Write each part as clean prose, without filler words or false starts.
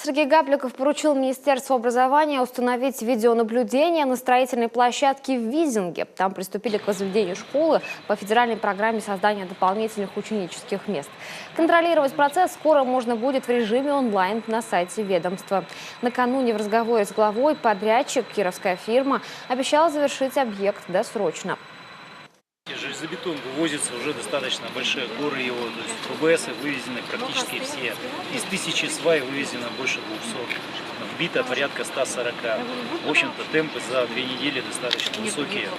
Сергей Гапликов поручил Министерству образования установить видеонаблюдение на строительной площадке в Визинге. Там приступили к возведению школы по федеральной программе создания дополнительных ученических мест. Контролировать процесс скоро можно будет в режиме онлайн на сайте ведомства. Накануне в разговоре с главой подрядчик, кировская фирма, обещала завершить объект досрочно. Железобетон вывозится уже достаточно большие горы его, то есть РУБСы вывезены практически все. Из 1000 свай вывезено больше 200, вбито порядка 140. В общем-то, темпы за 2 недели достаточно высокие.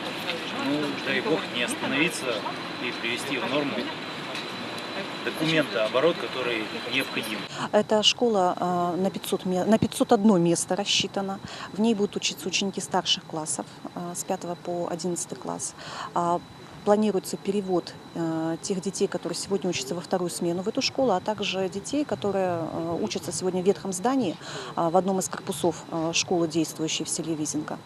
Ну, дай бог не остановиться и привести в норму документооборот, который необходим. Эта школа на 501 место рассчитана. В ней будут учиться ученики старших классов с 5 по 11 класс. Планируется перевод тех детей, которые сегодня учатся во вторую смену в эту школу, а также детей, которые учатся сегодня в ветхом здании в одном из корпусов школы, действующей в селе Визинга.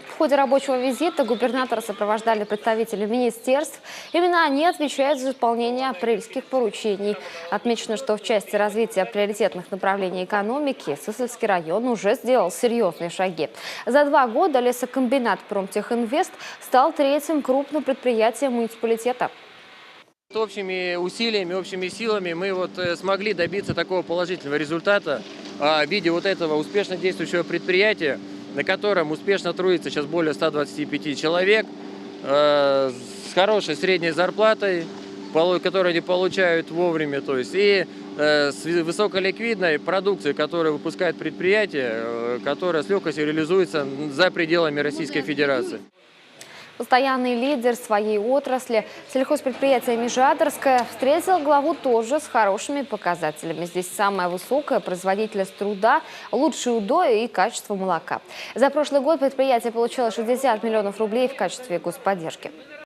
В ходе рабочего визита губернатора сопровождали представители министерств. Именно они отвечают за исполнение апрельских поручений. Отмечено, что в части развития приоритетных направлений экономики Сысольский район уже сделал серьезные шаги. За 2 года лесокомбинат «Промтехинвест» стал 3-м крупным предприятием муниципалитета. Общими усилиями, общими силами мы смогли добиться такого положительного результата в виде этого успешно действующего предприятия, на котором успешно трудится сейчас более 125 человек, с хорошей средней зарплатой, которую они получают вовремя, и с высоколиквидной продукцией, которую выпускает предприятие, которая с легкостью реализуется за пределами Российской Федерации. Постоянный лидер своей отрасли, сельхозпредприятие «Межадорское», встретил главу тоже с хорошими показателями. Здесь самая высокая производительность труда, лучший удой и качество молока. За прошлый год предприятие получило 60 миллионов рублей в качестве господдержки.